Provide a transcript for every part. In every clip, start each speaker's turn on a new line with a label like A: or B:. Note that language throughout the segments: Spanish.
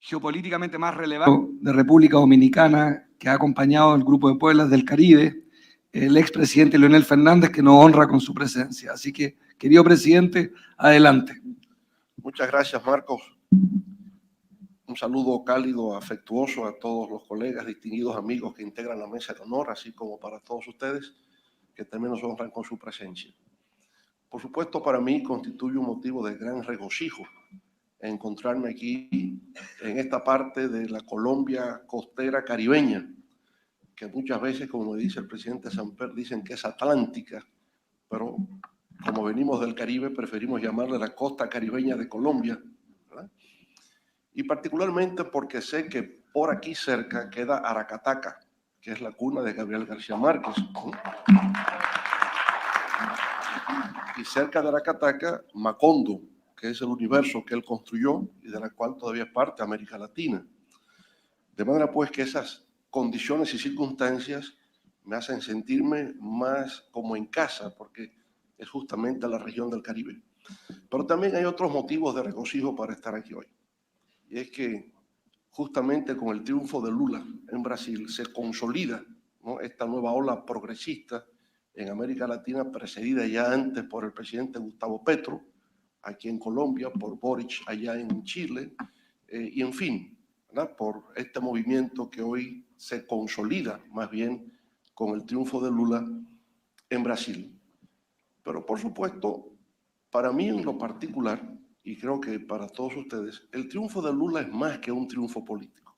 A: geopolíticamente más relevante de República Dominicana, que ha acompañado al Grupo de Pueblas del Caribe, el expresidente Leonel Fernández, que nos honra con su presencia. Así que, querido presidente, adelante.
B: Muchas gracias, Marcos. Un saludo cálido, afectuoso a todos los colegas, distinguidos amigos que integran la mesa de honor, así como para todos ustedes que también nos honran con su presencia. Por supuesto, para mí constituye un motivo de gran regocijo encontrarme aquí en esta parte de la Colombia costera caribeña, que muchas veces, como dice el presidente Samper, dicen que es atlántica, pero como venimos del Caribe, preferimos llamarle la costa caribeña de Colombia, ¿verdad? Y particularmente porque sé que por aquí cerca queda Aracataca, que es la cuna de Gabriel García Márquez, ¿no? Y cerca de Aracataca, Macondo, que es el universo que él construyó y de la cual todavía es parte América Latina. De manera pues que esas condiciones y circunstancias me hacen sentirme más como en casa, porque es justamente la región del Caribe. Pero también hay otros motivos de regocijo para estar aquí hoy. Y es que justamente con el triunfo de Lula en Brasil se consolida, ¿no?, esta nueva ola progresista en América Latina, precedida ya antes por el presidente Gustavo Petro, aquí en Colombia, por Boric allá en Chile, y en fin, ¿verdad?, por este movimiento que hoy se consolida más bien con el triunfo de Lula en Brasil. Pero por supuesto, para mí en lo particular, y creo que para todos ustedes, el triunfo de Lula es más que un triunfo político.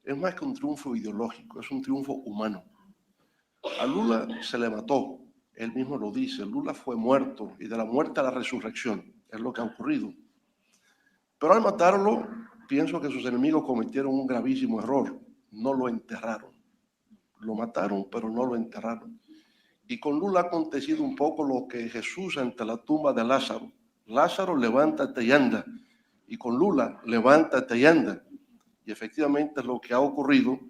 B: Es más que un triunfo ideológico, es un triunfo humano. A Lula se le mató, él mismo lo dice, Lula fue muerto y de la muerte a la resurrección, es lo que ha ocurrido. Pero al matarlo, pienso que sus enemigos cometieron un gravísimo error, no lo enterraron. Lo mataron, pero no lo enterraron. Y con Lula ha acontecido un poco lo que Jesús ante la tumba de Lázaro. Lázaro, levántate y anda. Y con Lula, levántate y anda. Y efectivamente es lo que ha ocurrido,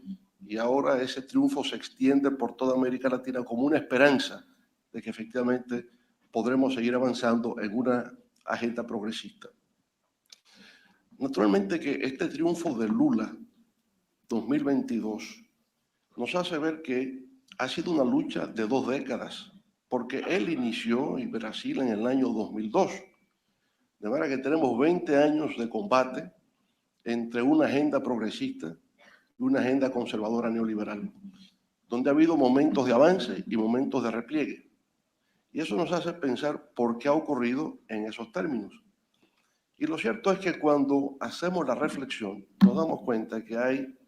B: y ahora ese triunfo se extiende por toda América Latina como una esperanza de que efectivamente podremos seguir avanzando en una agenda progresista. Naturalmente que este triunfo de Lula 2022 nos hace ver que ha sido una lucha de 2 décadas, porque él inició en Brasil en el año 2002. De manera que tenemos 20 años de combate entre una agenda progresista y una agenda conservadora neoliberal, donde ha habido momentos de avance y momentos de repliegue. Y eso nos hace pensar por qué ha ocurrido en esos términos. Y lo cierto es que cuando hacemos la reflexión, nos damos cuenta que hay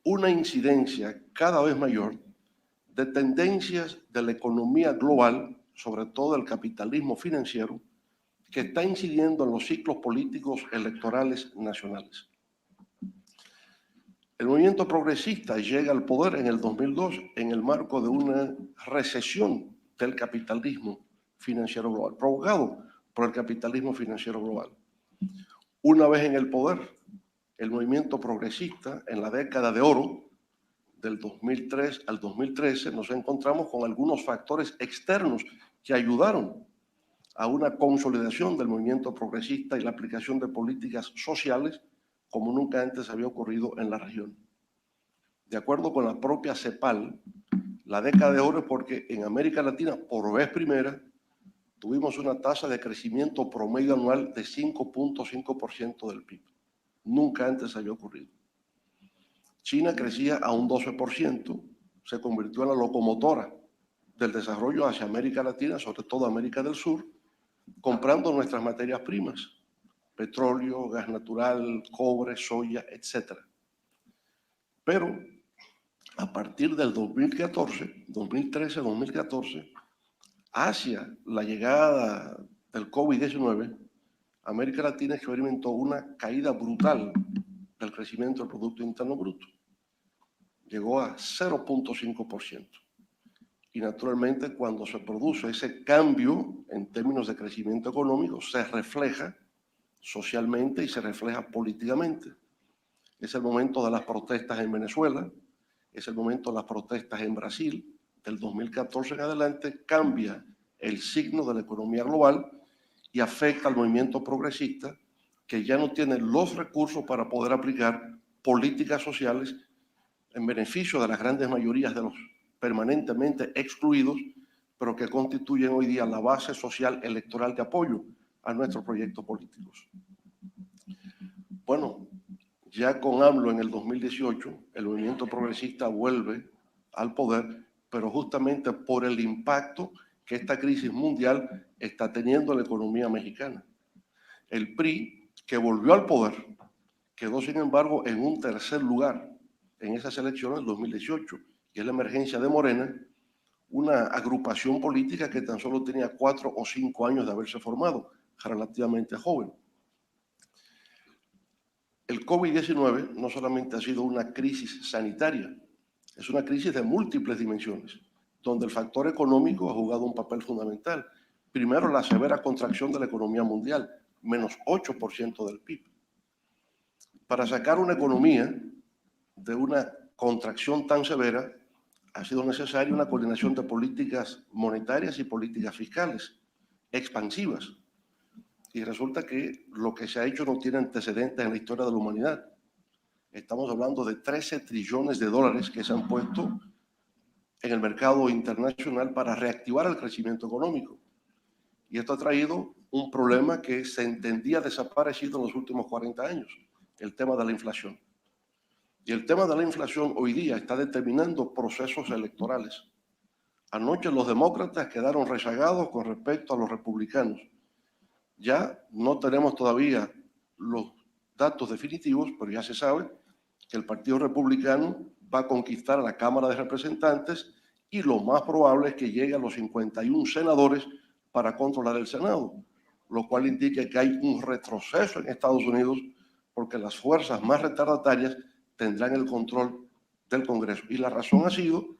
B: una incidencia cada vez mayor de tendencias de la economía global, sobre todo el capitalismo financiero, que está incidiendo en los ciclos políticos electorales nacionales. El movimiento progresista llega al poder en el 2002 en el marco de una recesión del capitalismo financiero global, provocado por el capitalismo financiero global. Una vez en el poder, el movimiento progresista, en la década de oro, del 2003 al 2013, nos encontramos con algunos factores externos que ayudaron a una consolidación del movimiento progresista y la aplicación de políticas sociales como nunca antes había ocurrido en la región. De acuerdo con la propia CEPAL, la década de oro es porque en América Latina, por vez primera, tuvimos una tasa de crecimiento promedio anual de 5.5% del PIB. Nunca antes había ocurrido. China crecía a un 12%, se convirtió en la locomotora del desarrollo hacia América Latina, sobre todo América del Sur, comprando nuestras materias primas, petróleo, gas natural, cobre, soya, etc. Pero a partir del 2014, 2013, 2014, hacia la llegada del COVID-19, América Latina experimentó una caída brutal del crecimiento del Producto Interno Bruto. Llegó a 0.5%. Y naturalmente cuando se produce ese cambio en términos de crecimiento económico, se refleja socialmente y se refleja políticamente. Es el momento de las protestas en Venezuela, es el momento de las protestas en Brasil. Del 2014 en adelante cambia el signo de la economía global y afecta al movimiento progresista que ya no tiene los recursos para poder aplicar políticas sociales en beneficio de las grandes mayorías de los permanentemente excluidos, pero que constituyen hoy día la base social electoral de apoyo a nuestros proyectos políticos. Bueno, ya con AMLO en el 2018, el movimiento progresista vuelve al poder, pero justamente por el impacto que esta crisis mundial está teniendo en la economía mexicana. El PRI, que volvió al poder, quedó sin embargo en un tercer lugar en esas elecciones del 2018, y es la emergencia de Morena, una agrupación política que tan solo tenía 4 o 5 años de haberse formado, relativamente joven. El COVID-19 no solamente ha sido una crisis sanitaria, es una crisis de múltiples dimensiones, donde el factor económico ha jugado un papel fundamental. Primero, la severa contracción de la economía mundial, menos 8% del PIB. Para sacar una economía de una contracción tan severa, ha sido necesaria una coordinación de políticas monetarias y políticas fiscales expansivas. Y resulta que lo que se ha hecho no tiene antecedentes en la historia de la humanidad. Estamos hablando de 13 trillones de dólares que se han puesto en el mercado internacional para reactivar el crecimiento económico. Y esto ha traído un problema que se entendía desaparecido en los últimos 40 años, el tema de la inflación. Y el tema de la inflación hoy día está determinando procesos electorales. Anoche los demócratas quedaron rezagados con respecto a los republicanos. Ya no tenemos todavía los datos definitivos, pero ya se sabe que el Partido Republicano va a conquistar a la Cámara de Representantes y lo más probable es que llegue a los 51 senadores para controlar el Senado, lo cual indica que hay un retroceso en Estados Unidos porque las fuerzas más retardatarias tendrán el control del Congreso. Y la razón ha sido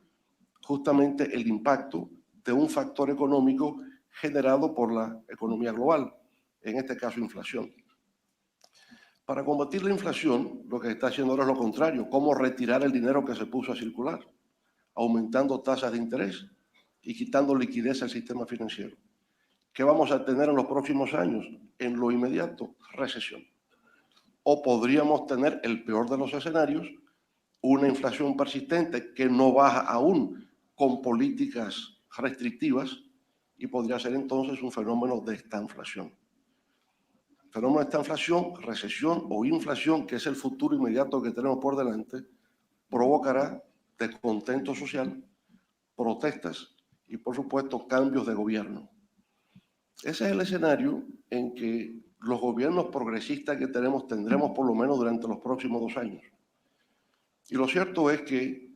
B: justamente el impacto de un factor económico generado por la economía global, en este caso inflación. Para combatir la inflación, lo que se está haciendo ahora es lo contrario, cómo retirar el dinero que se puso a circular, aumentando tasas de interés y quitando liquidez al sistema financiero. ¿Qué vamos a tener en los próximos años? En lo inmediato, recesión. O podríamos tener el peor de los escenarios, una inflación persistente que no baja aún con políticas restrictivas y podría ser entonces un fenómeno de estanflación. Fenómeno de estanflación, recesión o inflación, que es el futuro inmediato que tenemos por delante, provocará descontento social, protestas y, por supuesto, cambios de gobierno. Ese es el escenario en que los gobiernos progresistas que tenemos tendremos por lo menos durante los próximos 2 años. Y lo cierto es que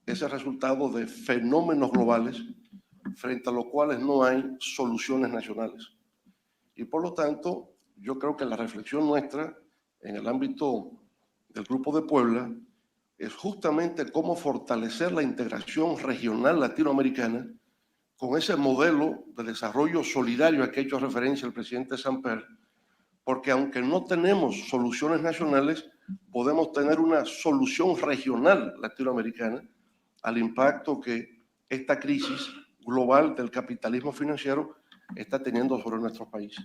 B: ese resultado de fenómenos globales frente a los cuales no hay soluciones nacionales. Y por lo tanto, yo creo que la reflexión nuestra en el ámbito del Grupo de Puebla es justamente cómo fortalecer la integración regional latinoamericana con ese modelo de desarrollo solidario a que ha hecho referencia el presidente Samper, porque aunque no tenemos soluciones nacionales, podemos tener una solución regional latinoamericana al impacto que esta crisis global del capitalismo financiero está teniendo sobre nuestros países.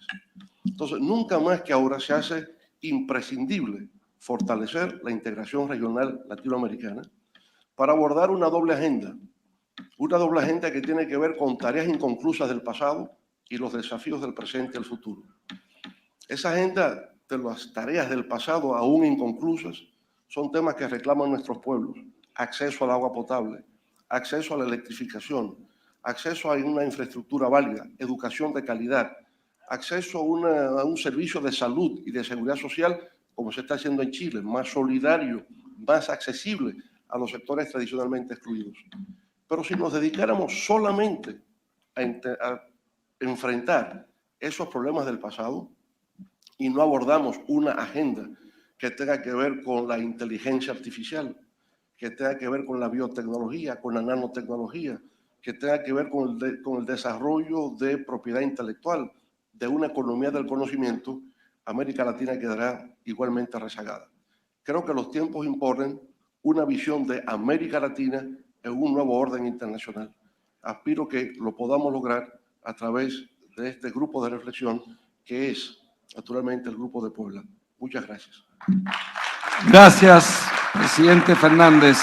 B: Entonces, nunca más que ahora se hace imprescindible fortalecer la integración regional latinoamericana para abordar una doble agenda que tiene que ver con tareas inconclusas del pasado y los desafíos del presente y el futuro. Esa agenda de las tareas del pasado aún inconclusas son temas que reclaman nuestros pueblos: acceso al agua potable, acceso a la electrificación, acceso a una infraestructura válida, educación de calidad, acceso a un servicio de salud y de seguridad social como se está haciendo en Chile, más solidario, más accesible a los sectores tradicionalmente excluidos. Pero si nos dedicáramos solamente a enfrentar esos problemas del pasado y no abordamos una agenda que tenga que ver con la inteligencia artificial, que tenga que ver con la biotecnología, con la nanotecnología, que tenga que ver con el desarrollo de propiedad intelectual, de una economía del conocimiento, América Latina quedará igualmente rezagada. Creo que los tiempos imponen una visión de América Latina en un nuevo orden internacional. Aspiro que lo podamos lograr a través de este grupo de reflexión, que es naturalmente el Grupo de Puebla. Muchas gracias.
A: Gracias, presidente Fernández.